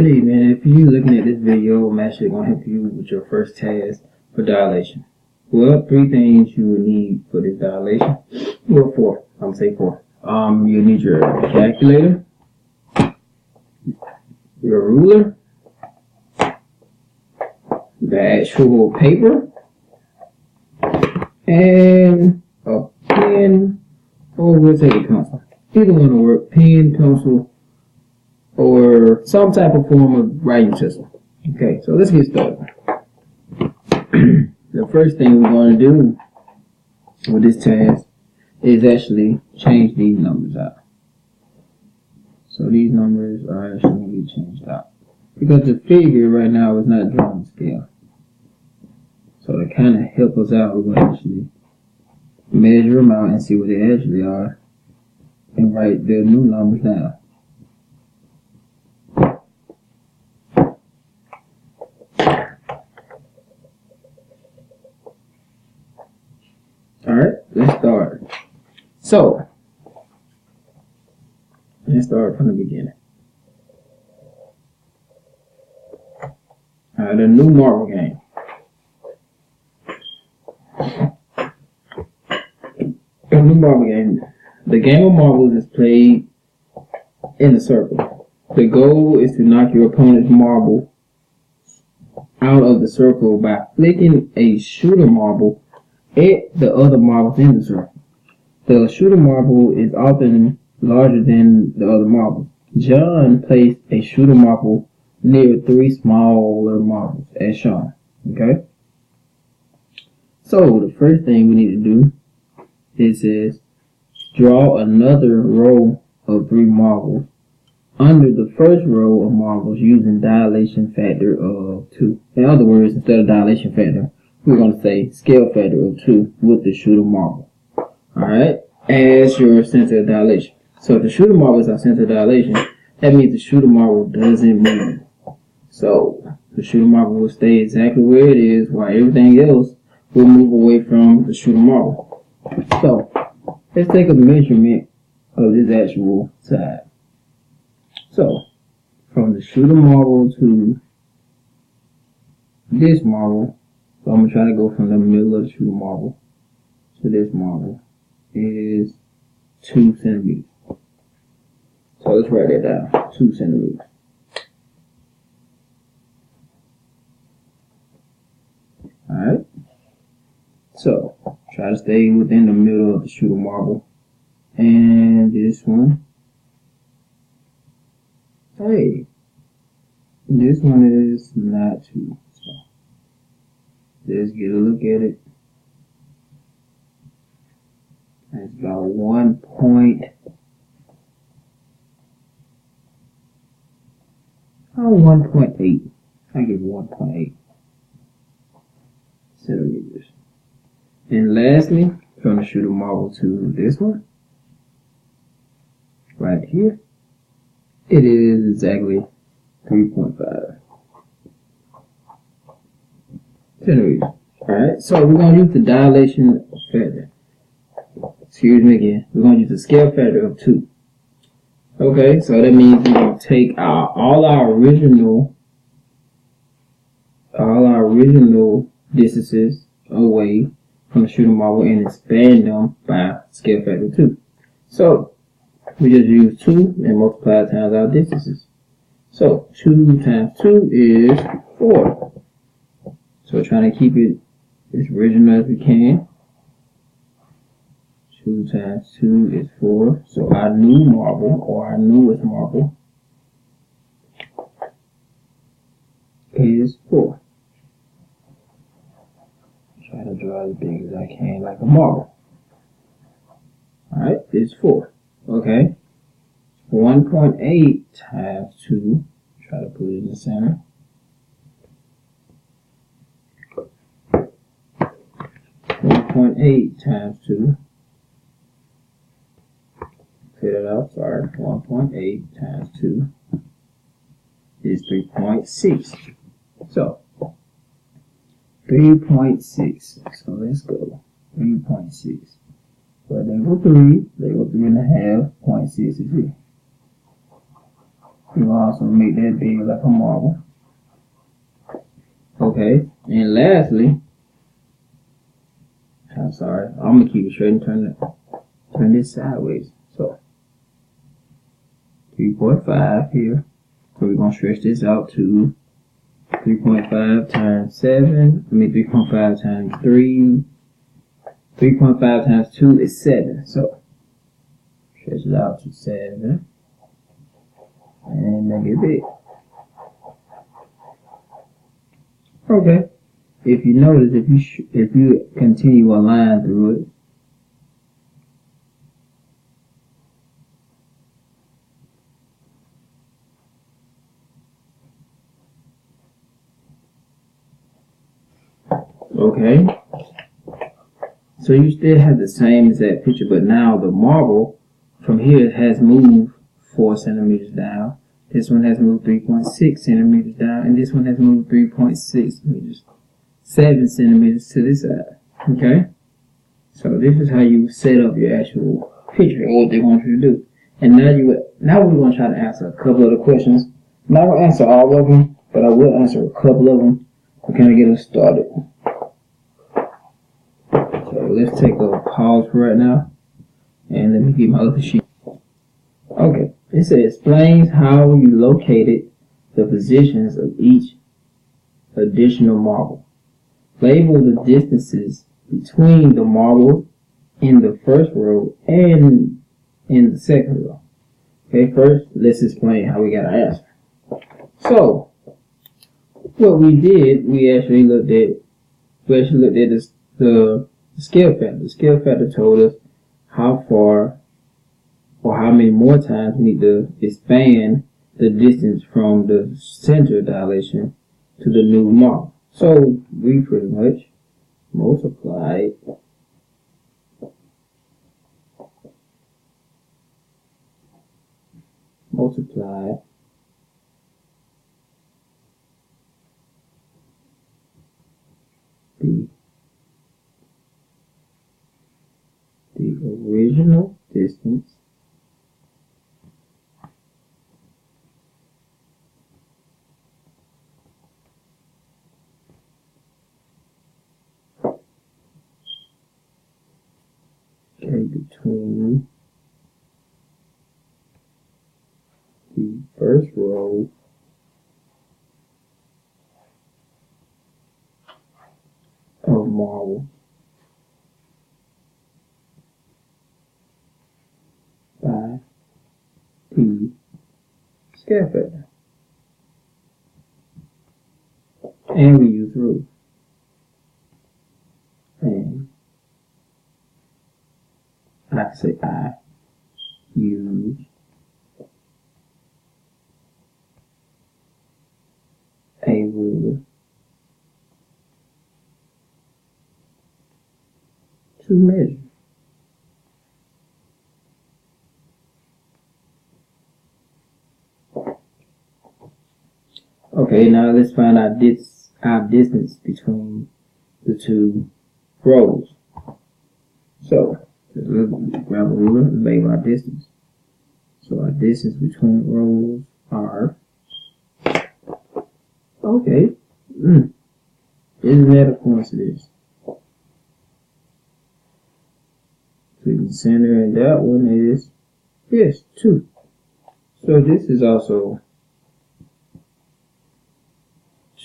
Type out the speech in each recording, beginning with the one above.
Good evening. If you're looking at this video, I'm actually going to help you with your first task for dilation. Well, 3 things you will need for this dilation. Well, 4. I'm going to say 4. You'll need your calculator, your ruler, the actual paper, and a pen, or we'll take a pencil. Either one will work, pen, pencil, or some type of form of writing system. Okay, so let's get started. The first thing we're going to do with this task is actually change these numbers out. So these numbers are actually going to be changed out because the figure right now is not drawn to scale. So to kind of help us out, we're going to actually measure them out and see what they actually are and write the new numbers down. Alright, let's start. So, let's start from the beginning. Alright, the new marble game. The new marble game. The game of marbles is played in a circle. The goal is to knock your opponent's marble out of the circle by flicking a shooter marble at the other marbles in the circle. The shooter marble is often larger than the other marbles. John placed a shooter marble near 3 smaller marbles, as shown. Okay? So, the first thing we need to do is draw another row of 3 marbles under the first row of marbles using dilation factor of 2. In other words, instead of dilation factor, we're going to say scale factor of 2 with the shooter marble. Alright, as your center of dilation. So if the shooter marble is our center of dilation, that means the shooter marble doesn't move. So the shooter marble will stay exactly where it is while everything else will move away from the shooter marble. So let's take a measurement of this actual side. So from the shooter marble to this marble, so I'm going to try to go from the middle of the shooter marble to this marble, is 2 centimeters. So let's write that down, 2 centimeters. Alright, so try to stay within the middle of the shooter marble. And this one, hey, this one is not 2. So let's get a look at it. It's about 1.8 I give 1.8 centimeters. And lastly, from the shooter marble to this one, right here, it is exactly 3.5 centimeters. Alright, so we're going to use the dilation factor. Excuse me again. We're going to use the scale factor of 2. Okay, so that means we're going to take all our original distances away from the shooter marble and expand them by scale factor 2. So we just use 2 and multiply times our distances. So 2 times 2 is 4. So trying to keep it as original as we can. 2 times 2 is 4. So our new marble, or our newest marble, is 4. Try to draw as big as I can, like a marble. Alright, it's 4. Okay. 1.8 times 2. Try to put it in the center. 1.8 times 2. Clear that out, sorry. 1.8 times 2 is 3.6. So 3.6. So let's go. 3.6. But they go 3. They go 3.5. 0.6 is here. You will also make that big like a marble. Okay, and lastly, I'm sorry, I'm gonna keep it straight and turn this sideways. So 3.5 here. So we're gonna stretch this out to 3.5 times 7. 3.5 times 3. 3.5 times 2 is 7. So stretch it out to 7 and make it big. Okay. If you notice, if you continue a line through it, okay. So you still have the same exact picture, but now the marble from here has moved 4 centimeters down. This one has moved 3.6 centimeters down, and this one has moved 3.6 meters, 7 centimeters to this side. Okay? So this is how you set up your actual picture, or what they want you to do. And now we're going to try to answer a couple of the questions. I'm not going to answer all of them, but I will answer a couple of them to kind of get us started. So let's take a pause for right now, and let me get my other sheet. Okay, it says explains how you located the positions of each additional marble. Label the distances between the marbles in the first row and in the second row. Okay, first let's explain how we got our answer. So what we did, we actually looked at the scale factor. The scale factor told us how far or how many more times we need to expand the distance from the center of dilation to the new marble. So we pretty much multiplied the original distance between the first row of marble by the scale factor. And we use rule. And I can say I use a ruler to measure. Okay, now let's find our distance between the two rows. So let's grab a ruler and label our distance. So our distance between rows are, okay, isn't that a coincidence? Between the center and that one is, yes, 2. So this is also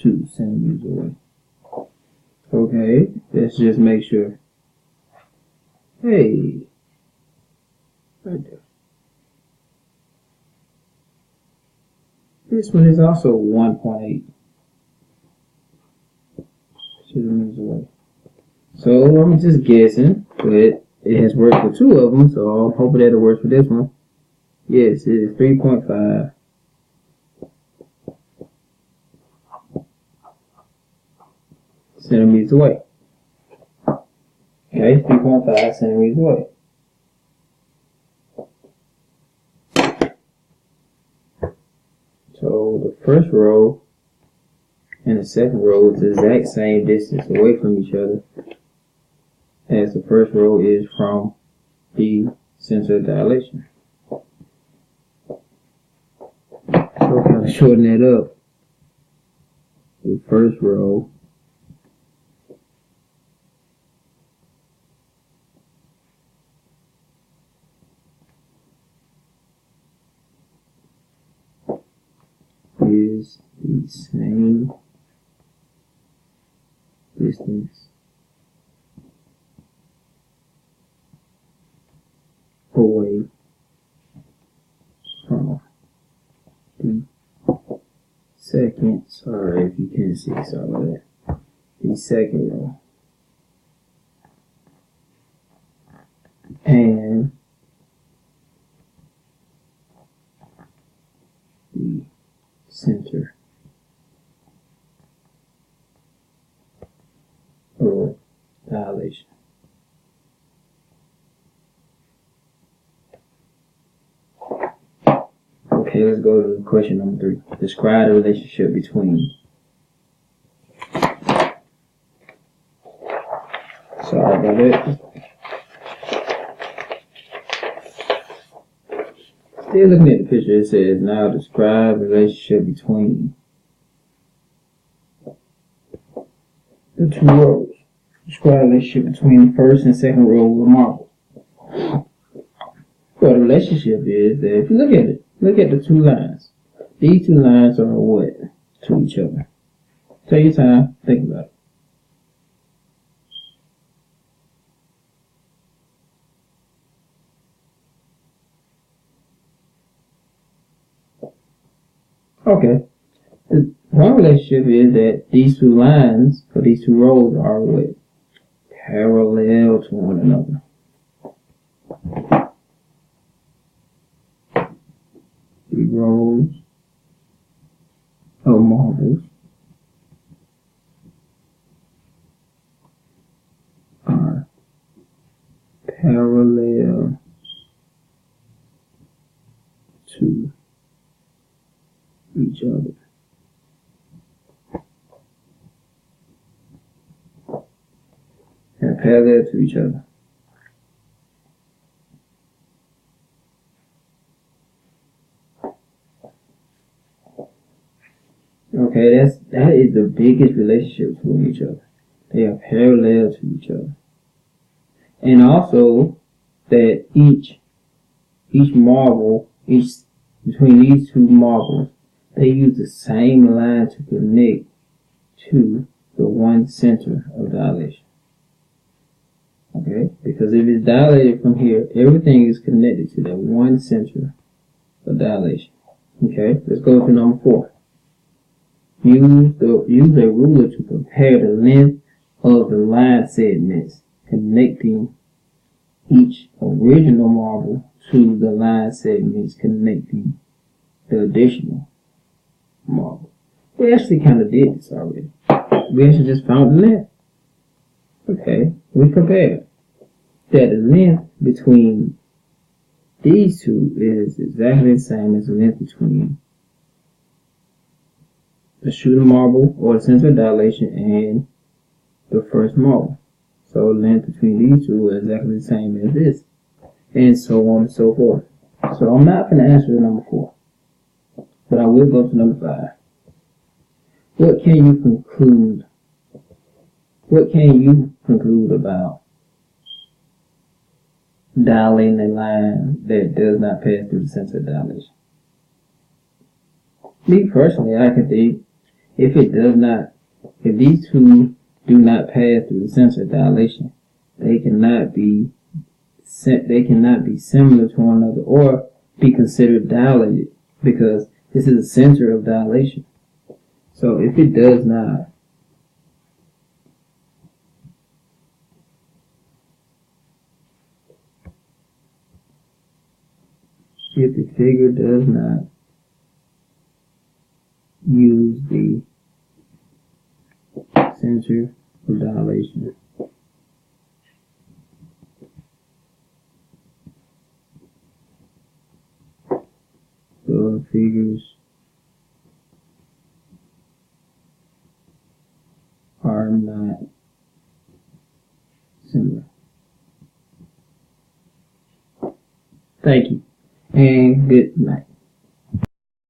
2 centimeters away. Okay, let's just make sure. Hey, right there. This one is also 1.8 centimeters away. So I'm just guessing, but it has worked for 2 of them, so I'm hoping that it works for this one. Yes, it is 3.5 centimeters away. Okay, 3.5 centimeters away. So the first row and the second row is the exact same distance away from each other as the first row is from the center of dilation. I'll kind of shorten that up. The first row is the same distance away from the second, sorry if you can't see, sorry about that, the second row, and the center of dilation. Okay, let's go to question number 3. Describe the relationship between. Sorry about that. Still looking at the picture, it says now describe the relationship between the 2 rows. Describe the relationship between the first and second row of the marble. Well, the relationship is that if you look at it, look at the 2 lines. These 2 lines are what to each other? Take your time, think about it. Okay. One relationship is that these 2 lines for these 2 rows are what? Parallel to one another. The rows of marbles are parallel to each other. And parallel to each other. Okay, that is the biggest relationship between each other. They are parallel to each other. And also that each marble, between these 2 marbles, they use the same line to connect to the one center of dilation. Okay? Because if it's dilated from here, everything is connected to that one center of dilation. Okay? Let's go to number 4. Use a ruler to compare the length of the line segments connecting each original marble to the line segments connecting the additional marble. We actually kind of did this already. We actually just found the length. Okay, we compared that the length between these 2 is exactly the same as the length between the shooting marble or the center of dilation and the first marble. So the length between these 2 is exactly the same as this, and so on and so forth. So I'm not going to answer number 4, but I will go to number 5. What can you conclude? What can you conclude about dilating a line that does not pass through the center of dilation? Me personally, I can think if these 2 do not pass through the center of dilation, they cannot be similar to one another or be considered dilated, because this is the center of dilation. So if it does not, if the figure does not use the center of dilation, the figures are not similar. Thank you, and good night.